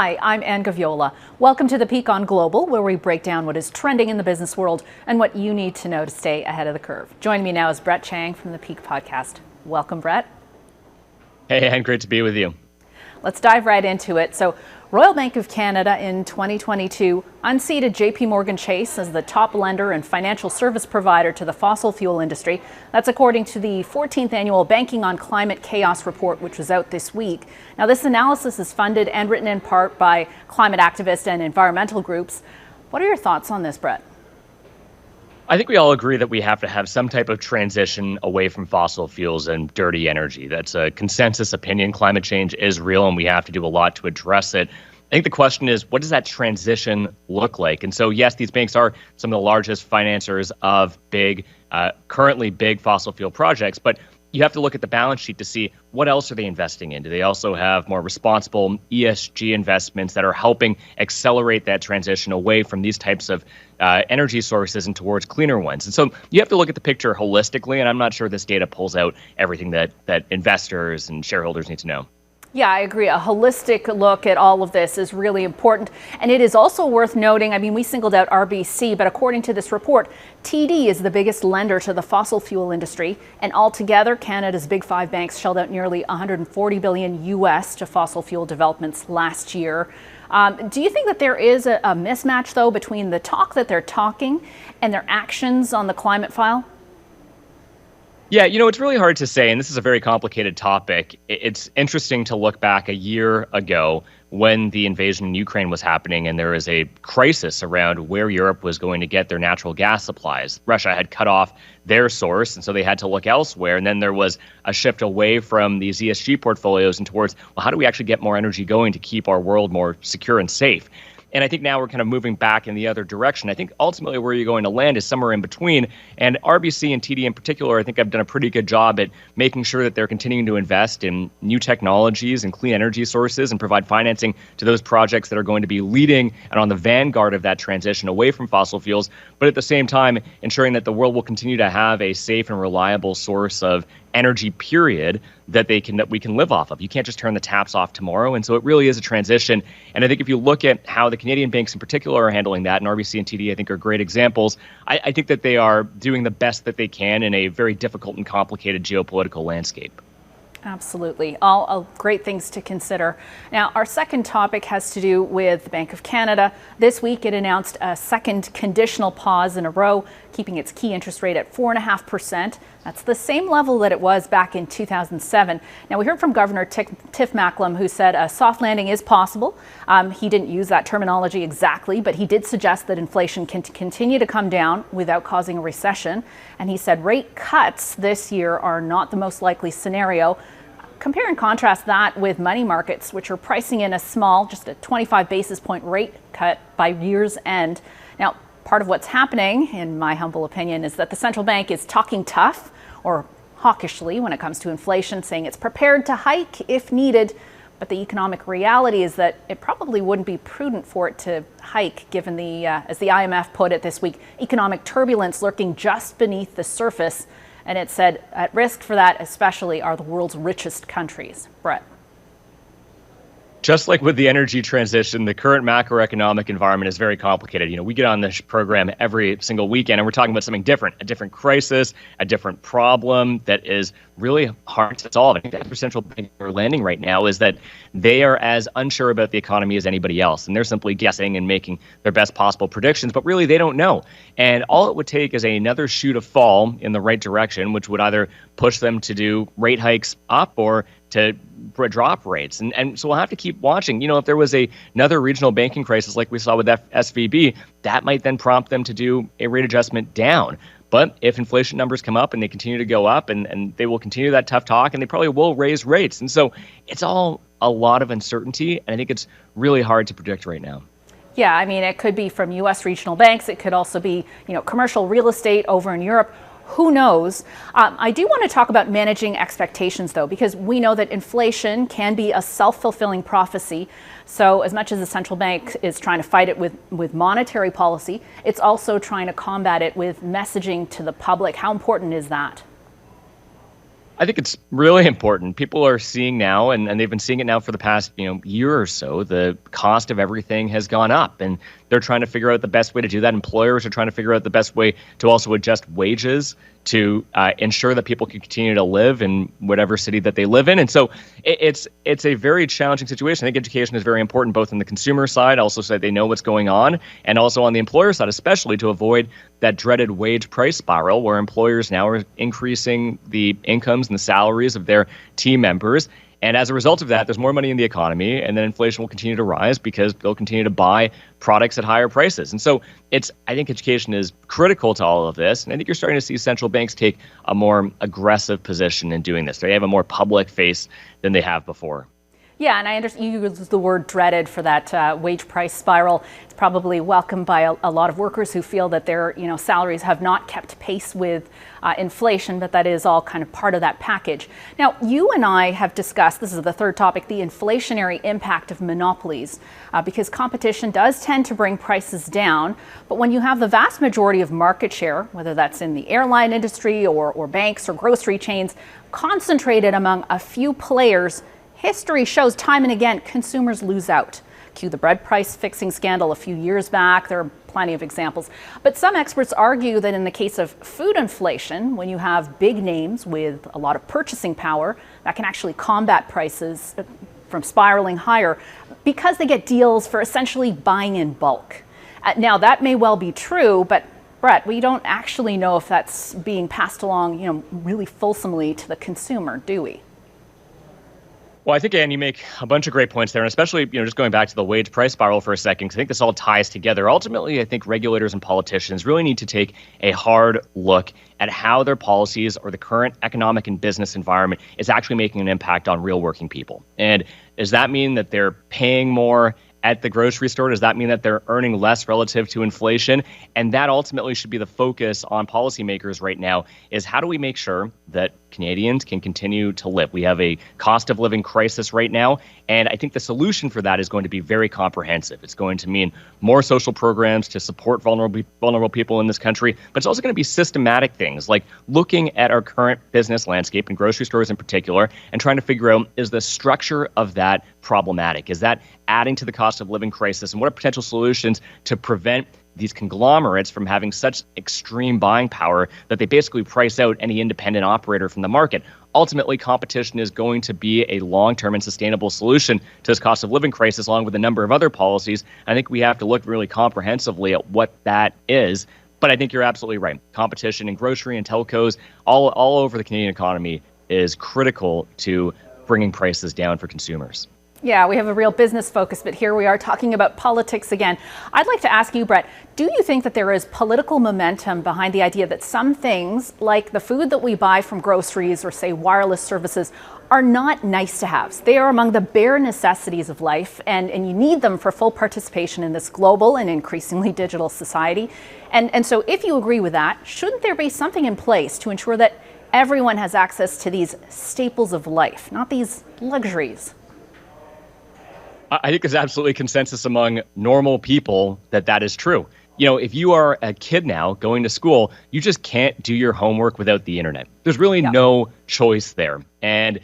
Hi, I'm Gaviola. Welcome to the Peak on Global, where we break down what is trending in the business world and what you need to know to stay ahead of the curve. Joining me now is Brett Chang from the Peak podcast. Welcome, Brett. Hey, Anne, great to be with you. Let's dive right into it. So, Royal Bank of Canada in 2022 unseated JP Morgan Chase as the top lender and financial service provider to the fossil fuel industry. That's according to the 14th annual Banking on Climate Chaos report, which was out this week. Now, this analysis is funded and written in part by climate activists and environmental groups. What are your thoughts on this, Brett? I think we all agree that we have to have some type of transition away from fossil fuels and dirty energy. That's a consensus opinion. Climate change is real, and we have to do a lot to address it. I think the question is, what does that transition look like? And so, yes, these banks are some of the largest financiers of currently big fossil fuel projects, but you have to look at the balance sheet to see what else are they investing in. Do they also have more responsible ESG investments that are helping accelerate that transition away from these types of energy sources and towards cleaner ones? And so you have to look at the picture holistically, and I'm not sure this data pulls out everything that investors and shareholders need to know. Yeah, I agree. A holistic look at all of this is really important. And it is also worth noting, we singled out RBC, but according to this report, TD is the biggest lender to the fossil fuel industry. And altogether, Canada's big five banks shelled out nearly $140 billion US to fossil fuel developments last year. Do you think that there is a mismatch, though, between the talk that they're talking and their actions on the climate file? Yeah, it's really hard to say, and this is a very complicated topic. It's interesting to look back a year ago when the invasion in Ukraine was happening and there was a crisis around where Europe was going to get their natural gas supplies. Russia had cut off their source, and so they had to look elsewhere. And then there was a shift away from these ESG portfolios and towards, well, how do we actually get more energy going to keep our world more secure and safe? And I think now we're kind of moving back in the other direction. I think ultimately where you're going to land is somewhere in between. And RBC and TD in particular, I think have done a pretty good job at making sure that they're continuing to invest in new technologies and clean energy sources and provide financing to those projects that are going to be leading and on the vanguard of that transition away from fossil fuels. But at the same time, ensuring that the world will continue to have a safe and reliable source of energy, period, that we can live off of. You can't just turn the taps off tomorrow. And so it really is a transition. And I think if you look at how the Canadian banks in particular are handling that, and RBC and TD, I think, are great examples, I think that they are doing the best that they can in a very difficult and complicated geopolitical landscape. Absolutely. All great things to consider. Now, our second topic has to do with the Bank of Canada. This week, it announced a second conditional pause in a row, keeping its key interest rate at 4.5%. That's the same level that it was back in 2007. Now, we heard from Governor Tiff Macklem, who said a soft landing is possible. He didn't use that terminology exactly, but he did suggest that inflation can continue to come down without causing a recession. And he said rate cuts this year are not the most likely scenario. Compare and contrast that with money markets, which are pricing in a small, just a 25 basis point rate cut by year's end. Now, part of what's happening, in my humble opinion, is that the central bank is talking tough or hawkishly when it comes to inflation, saying it's prepared to hike if needed. But the economic reality is that it probably wouldn't be prudent for it to hike, given the, as the IMF put it this week, economic turbulence lurking just beneath the surface. And it said at risk for that especially are the world's richest countries. Brett. Just like with the energy transition, the current macroeconomic environment is very complicated. We get on this program every single weekend and we're talking about something different, a different crisis, a different problem that is really hard to solve. I think that's where central banks are landing right now, is that they are as unsure about the economy as anybody else. And they're simply guessing and making their best possible predictions, but really they don't know. And all it would take is another shoe to fall in the right direction, which would either push them to do rate hikes up or to drop rates. And so we'll have to keep watching. If there was another regional banking crisis like we saw with SVB, that might then prompt them to do a rate adjustment down. But if inflation numbers come up and they continue to go up, and they will continue that tough talk, and they probably will raise rates. And so it's all a lot of uncertainty, and I think it's really hard to predict right now. Yeah, it could be from U.S. regional banks. It could also be, commercial real estate over in Europe. Who knows? I do want to talk about managing expectations, though, because we know that inflation can be a self-fulfilling prophecy. So as much as the central bank is trying to fight it with monetary policy, it's also trying to combat it with messaging to the public. How important is that? I think it's really important. People are seeing now, and they've been seeing it now for the past year or so. The cost of everything has gone up, and they're trying to figure out the best way to do that. Employers are trying to figure out the best way to also adjust wages to ensure that people can continue to live in whatever city that they live in. And so it's a very challenging situation. I think education is very important, both on the consumer side, also so that they know what's going on, and also on the employer side, especially to avoid that dreaded wage price spiral where employers now are increasing the incomes and the salaries of their team members. And as a result of that, there's more money in the economy, and then inflation will continue to rise because they'll continue to buy products at higher prices. And so I think education is critical to all of this. And I think you're starting to see central banks take a more aggressive position in doing this. They have a more public face than they have before. Yeah, and I understand you use the word dreaded for that wage price spiral. It's probably welcomed by a lot of workers who feel that their salaries have not kept pace with inflation, but that is all kind of part of that package. Now, you and I have discussed, this is the third topic, the inflationary impact of monopolies, because competition does tend to bring prices down. But when you have the vast majority of market share, whether that's in the airline industry or banks or grocery chains, concentrated among a few players, history shows time and again consumers lose out. Cue the bread price fixing scandal a few years back. There are plenty of examples. But some experts argue that in the case of food inflation, when you have big names with a lot of purchasing power, that can actually combat prices from spiraling higher because they get deals for essentially buying in bulk. Now, that may well be true, but Brett, we don't actually know if that's being passed along, really fulsomely to the consumer, do we? Well, I think, Anne, you make a bunch of great points there, and especially, just going back to the wage price spiral for a second, because I think this all ties together. Ultimately, I think regulators and politicians really need to take a hard look at how their policies or the current economic and business environment is actually making an impact on real working people. And does that mean that they're paying more at the grocery store? Does that mean that they're earning less relative to inflation? And that ultimately should be the focus on policymakers right now, is how do we make sure that Canadians can continue to live? We have a cost of living crisis right now, and I think the solution for that is going to be very comprehensive. It's going to mean more social programs to support vulnerable people in this country, but it's also going to be systematic things like looking at our current business landscape and grocery stores in particular and trying to figure out, is the structure of that problematic? Is that adding to the cost of living crisis? And what are potential solutions to prevent these conglomerates from having such extreme buying power that they basically price out any independent operator from the market? Ultimately, competition is going to be a long-term and sustainable solution to this cost of living crisis, along with a number of other policies. I think we have to look really comprehensively at what that is. But I think you're absolutely right. Competition in grocery and telcos all over the Canadian economy is critical to bringing prices down for consumers. Yeah, we have a real business focus, but here we are talking about politics again. I'd like to ask you, Brett, do you think that there is political momentum behind the idea that some things, like the food that we buy from groceries or, say, wireless services, are not nice to haves? They are among the bare necessities of life, and you need them for full participation in this global and increasingly digital society. And so if you agree with that, shouldn't there be something in place to ensure that everyone has access to these staples of life, not these luxuries? I think there's absolutely consensus among normal people that is true. If you are a kid now going to school, you just can't do your homework without the internet. There's really no choice there. And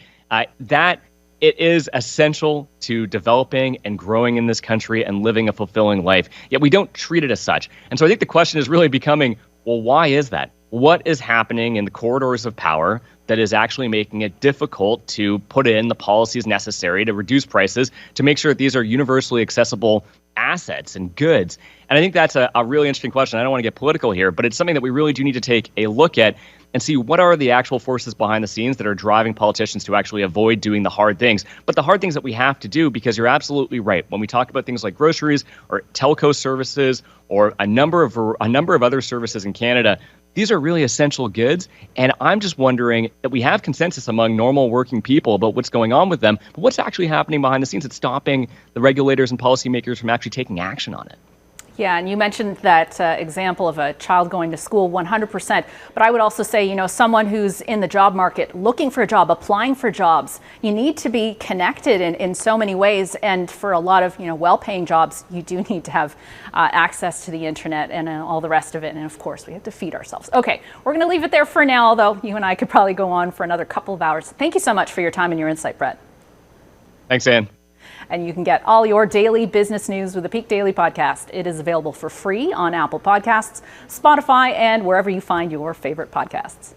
that it is essential to developing and growing in this country and living a fulfilling life. Yet we don't treat it as such. And so I think the question is really becoming, well, why is that? What is happening in the corridors of power that is actually making it difficult to put in the policies necessary to reduce prices, to make sure that these are universally accessible assets and goods? And I think that's a really interesting question. I don't want to get political here, but it's something that we really do need to take a look at and see what are the actual forces behind the scenes that are driving politicians to actually avoid doing the hard things. But the hard things that we have to do, because you're absolutely right. When we talk about things like groceries or telco services or a number of other services in Canada, these are really essential goods. And I'm just wondering that we have consensus among normal working people about what's going on with them, but what's actually happening behind the scenes that's stopping the regulators and policymakers from actually taking action on it? Yeah, and you mentioned that example of a child going to school 100%. But I would also say, someone who's in the job market, looking for a job, applying for jobs, you need to be connected in so many ways. And for a lot of, well-paying jobs, you do need to have access to the internet and all the rest of it. And of course, we have to feed ourselves. Okay, we're going to leave it there for now, although you and I could probably go on for another couple of hours. Thank you so much for your time and your insight, Brett. Thanks, Anne. And you can get all your daily business news with the Peak Daily Podcast. It is available for free on Apple Podcasts, Spotify, and wherever you find your favorite podcasts.